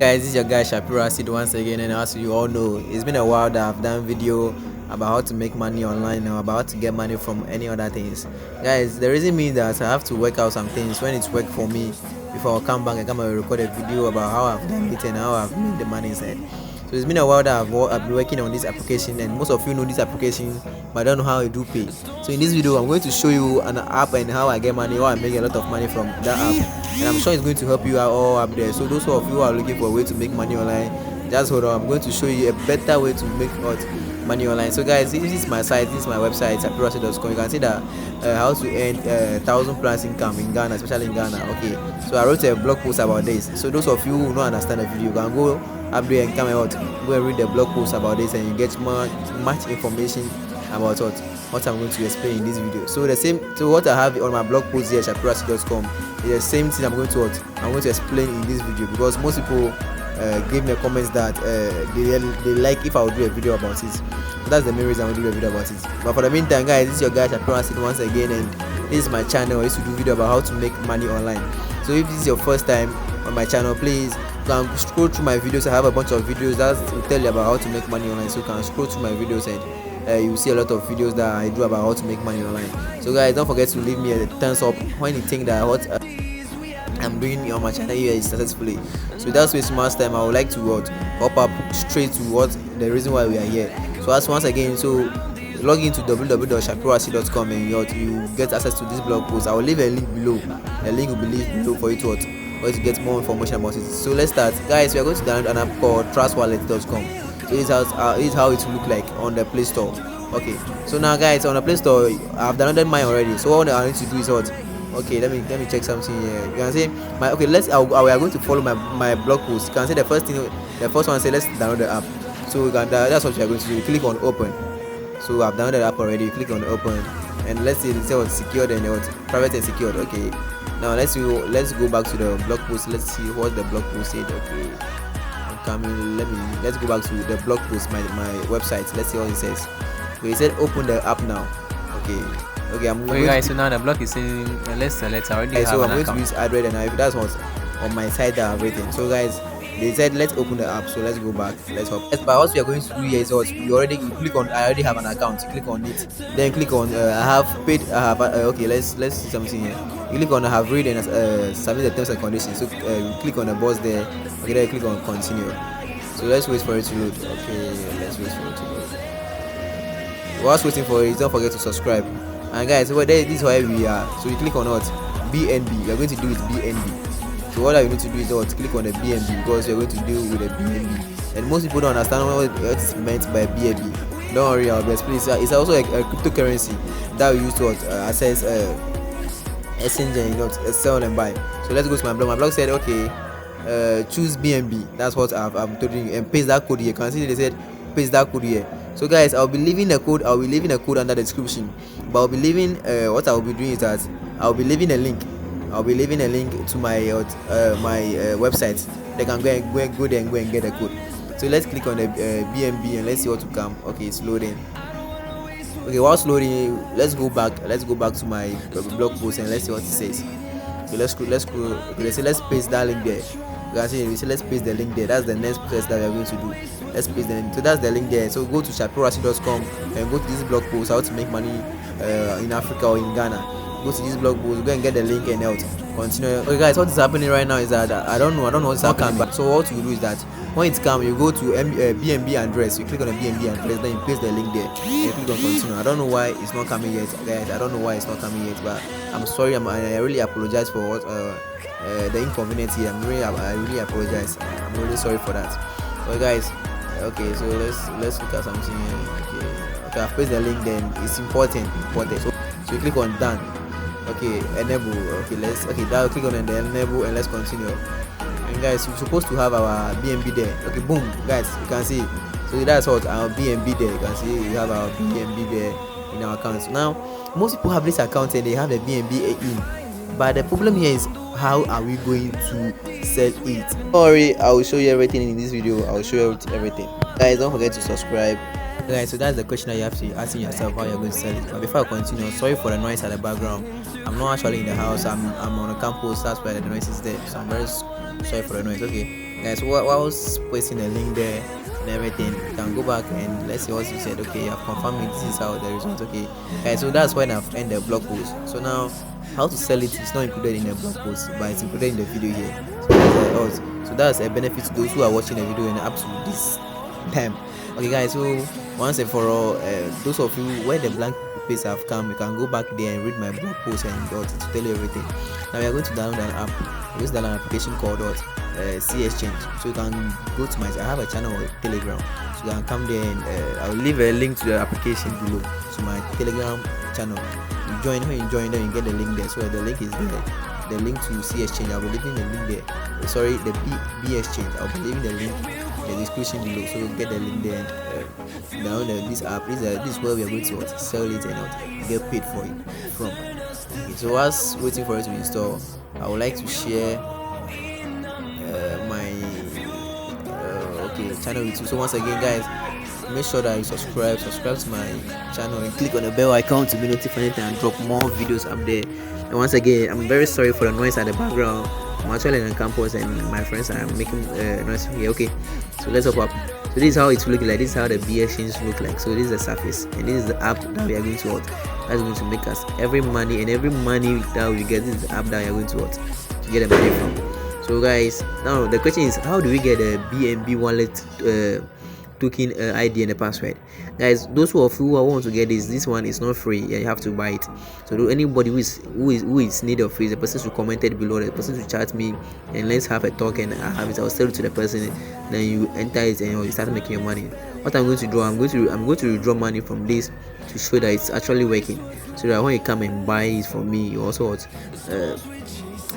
Guys, this is your guy Shapiro Acid once again, and as you all know, it's been a while that I've done video about how to make money online and about how to get money from any other things. Guys, the reason means that I have to work out some things when it's work for me before I come back and come and record a video about how I've done it and how I've made the money inside. So it's been a while that I've been working on this application, and most of you know this application, but I don't know how I do pay. So in this video, I'm going to show you an app and how I get money, how I make a lot of money from that app, and I'm sure it's going to help you out all up there. So those of you who are looking for a way to make money online, just hold on. I'm going to show you a better way to make money online. So guys, this is my site, this is my website, hackApp.com. You can see that how to earn 1,000 plus income in Ghana, especially in Ghana. Okay, so I wrote a blog post about this. So those of you who don't understand the video, you can go up there and come out, go and read the blog post about this, and you get much information about what I'm going to explain in this video. So what I have on my blog post here, Shapiro.com, is the same thing I'm going to explain in this video, because most people give me comments that they like if I would do a video about it. That's the main reason I will do a video about it. But for the meantime, guys, this is your guy Shapiro Acid once again, and this is my channel. I used to do video about how to make money online. So if this is your first time on my channel, please you can scroll through my videos. I have a bunch of videos that will tell you about how to make money online. So you can scroll through my videos and you see a lot of videos that I do about how to make money online. So guys, don't forget to leave me a thumbs up when you think that what I'm doing on my channel here is successfully. So that's wasting much time. I would like to hop up straight to the reason why we are here. So as once again, so log into www.shapiroacid.com and you get access to this blog post. I will leave a link below. The link will be below for you to get more information about it. So let's start, guys. We are going to download an app called trustwallet.com. So this is how it will look like on the Play Store. Okay, so now guys, on the Play Store I've downloaded mine already. So all I need to do is okay, let me check something here. You can say we are going to follow my blog post. You can say the first one say let's download the app. So that's what you are going to do. You click on open. So I've downloaded the app already. You click on open, and let's see it says secured and private and secured. Okay, now let's go back to the blog post. Let's see what the blog post said. Okay, I'm coming. Let's go back to the blog post, my website. Let's see what it says. Okay, it said open the app now. Okay, okay guys, so now the blog is saying let's select already have so an I'm going account. to use Android, and that's what's on my site that I've written. So guys, they said let's open the app, so let's go back, let's hop. But what we are going to do here is you click on I already have an account. You click on it, then click on I have paid. I have okay, let's see something here. You click on I have read and submit the terms and conditions. So you click on the box there. Okay, then you click on continue. So let's wait for it to load. Okay, let's wait for it to load. Whilst waiting for it, don't forget to subscribe. And guys, this is where we are. So you click on what? BNB. You're going to do it BNB. So what you need to do is click on the BNB, because you're going to deal with the BNB. And most people don't understand what is meant by BNB. Don't worry, I'll explain. It's also a cryptocurrency that we use to access exchange and sell and buy. So let's go to my blog. My blog said okay, choose BNB. That's what I'm telling you, and paste that code here. You can see they said paste that code here. So guys, I'll be leaving a code under the description, but I'll be leaving what I'll be doing is that I'll be leaving a link to my website. They can go there and go and get the code. So let's click on the BNB and let's see what to come. Okay, it's loading. Okay, whilst loading, let's go back to my blog post and let's see what it says. So let's go. Okay, let's paste that link there. You can see we say let's paste the link there. That's the next process that we are going to do. Let's paste the link. So that's the link there. So go to shapiroacid.com and go to this blog post, how to make money in Africa or in Ghana. Go to this blog post, go and get the link and continue. Okay guys, what is happening right now is that I don't know what's happening. But so what you do is that when it comes, you go to BNB address. You click on the BNB address, then you paste the link there and you click on continue. I don't know why it's not coming yet, guys. I don't know why it's not coming yet, but I'm sorry. I really apologize for what the inconvenience here. I really apologize. I'm really sorry for that. Okay guys, okay, so let's look at something here. Okay, I've pasted the link. Then it's important. So you click on done. Okay, enable. Okay, now click on the enable and let's continue. And guys, we're supposed to have our BNB there. Okay, boom, guys, you can see. So that's what our BNB there. You can see we have our BNB there in our account. So now most people have this account and they have the BNB in, but the problem here is how are we going to sell it? Don't worry, I will show you everything in this video. I will show you everything. Guys, don't forget to subscribe. Guys, so that's the question that you have to be asking yourself, how you're going to sell it. But before I continue, sorry for the noise at the background. I'm not actually in the house. I'm on a campus. That's why the noise is there. So I'm very sorry for the noise. Okay, guys. Whilst posting the link there and everything, you can go back and let's see what you said. Okay, I've confirmed it. This is how the result. Okay, guys. So that's when I've ended the blog post. So now, how to sell it is not included in the blog post, but it's included in the video here. So that's a benefit to those who are watching the video and up to this time. Okay, guys. So once and for all, those of you where the blank pages have come, you can go back there and read my blog post and to tell you everything. Now we are going to download an app. We're going to download an application called C Exchange. So you can go to I have a channel on Telegram. So you can come there and I'll leave a link to the application below. So my Telegram channel. You join, when you join, then you get the link there. So the link is there. The link to C Exchange, I'll be leaving the link there. Sorry, the B Exchange, I'll be leaving the link in the description below. So you get the link there. Download this app. This is where we are going to sell it and get paid for it from. Okay, so whilst waiting for it to install, I would like to share my channel with you. So once again, guys, make sure that you subscribe to my channel and click on the bell icon to be notified and drop more videos up there. And once again, I'm very sorry for the noise at the background. I'm actually in the campus and my friends are making noise here. Okay, so let's hop up. So this is how it will look like. This is how the B exchange look like. So this is the surface and this is the app that we are going to what that's going to make us every money that we get. This is the app that we are going to what to get the money from. So guys, now the question is, how do we get a BNB wallet token ID and the password? Guys, those who want to get this one is not free. Yeah, you have to buy it. So anybody who is need of it, the person should comment it below, the person should chat me and let's have a talk and I have it. I'll sell it to the person, then you enter it and you start making your money. What I'm going to do, I'm going to withdraw money from this to show that it's actually working, so that when you come and buy it from me, you also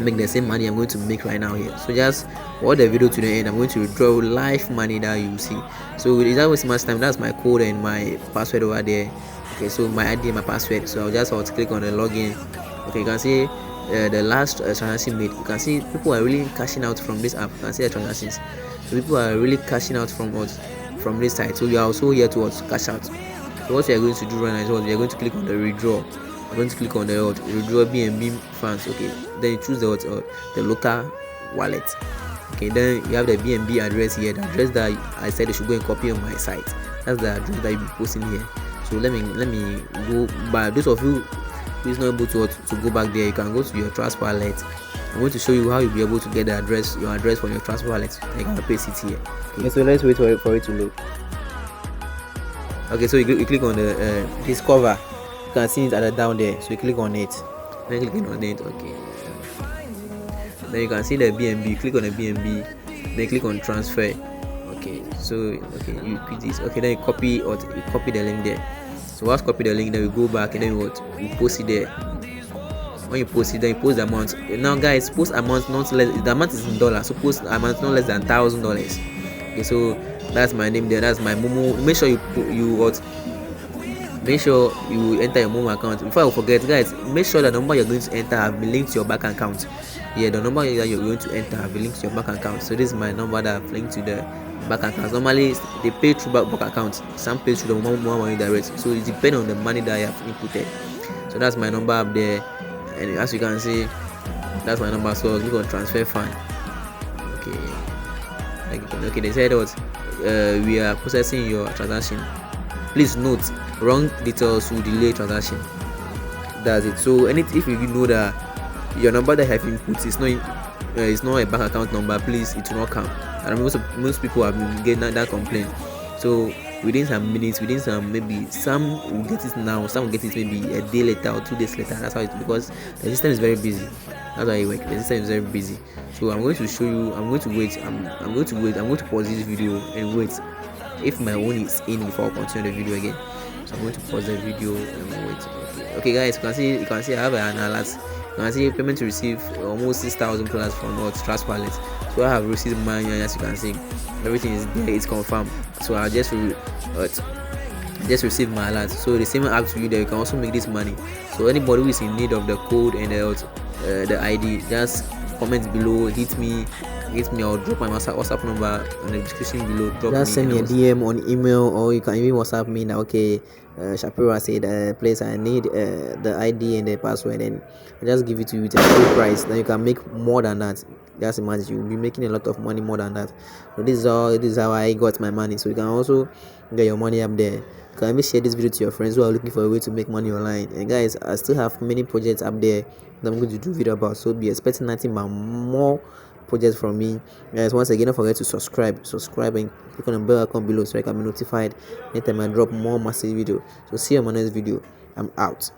make the same money I'm going to make right now here. So just watch the video to the end. I'm going to withdraw live money that you see. So without wasting much time, that's my code and my password over there. Okay, so my ID and my password. So I'll just click on the login. Okay, you can see the last transaction made. You can see people are really cashing out from this app. You can see the transactions. So people are really cashing out from this site. So you are also here to cash out. So what we are going to do right now is we are going to click on the withdraw. I'm going to click on the withdraw BNB funds. Okay, then you choose the local wallet. Okay, then you have the BNB address here, the address that I said you should go and copy on my site. That's the address that you'll be posting here. So let me go back. Those of you who is not able to go back there, you can go to your Trust Wallet. I'm going to show you how you'll be able to get your address from your Trust Wallet. You can paste it here. Okay, so let's wait for it to load. Okay, so you click on the discover. You can see it at the down there, so you click on it. Then clicking on it, okay. Then you can see the BNB. Click on the BNB. Then click on transfer. Okay, so you quit this. Okay, then you copy the link there. So once copy the link, then we go back and then you post it there. When you post it, then you post the amount. Now, guys, post amount not less. The amount is in dollars, so post amount not less than $1,000. Okay, so that's my name there. That's my Momo. Make sure make sure you enter your Momo account. Before I forget, guys, make sure the number you're going to enter have been linked to your bank account. Yeah, the number that you're going to enter have been linked to your bank account. So this is my number that I've linked to the bank account. Normally they pay through bank account, some pay through the Momo money direct. So it depends on the money that you have inputted. So that's my number up there, and as you can see, that's my number. So click on transfer fund. Okay, they said what we are processing your transaction. Please note, wrong details will delay transaction. That's it. So if you know that your number that you have input is not a bank account number, please, it will not count. And most people have been getting that complaint. So within some minutes, maybe some will get it now, some will get it maybe a day later or 2 days later. That's how it's, because the system is very busy. That's how it works. The system is very busy. So I'm going to show you. I'm going to wait. I'm going to pause this video and wait. If my own is in before I continue the video again. So I'm going to pause the video and wait. Okay, guys, you can see I have an alert. You can see payment to receive almost 6,000 plus from our Trust Wallet. So I have received money, and as you can see, everything is there. It's confirmed. So I just received my alert. So the same app to you that you can also make this money. So anybody who is in need of the code and the ID, just comment below, hit me or drop my WhatsApp number in the description below. Just send me a DM on email, or you can even WhatsApp me now. Okay, Shapiro Acid, please, I need the ID and the password, and I just give it to you with a full price. Then you can make more than that. Just imagine you'll be making a lot of money more than that. So this is how I got my money. So you can also get your money up there. You can even share this video to your friends who are looking for a way to make money online. And guys, I still have many projects up there that I'm going to do video about. So be expecting nothing but more projects from me. Guys, once again, don't forget to subscribe and click on the bell icon below so I can be notified anytime I drop more massive video. So see you on my next video. I'm out.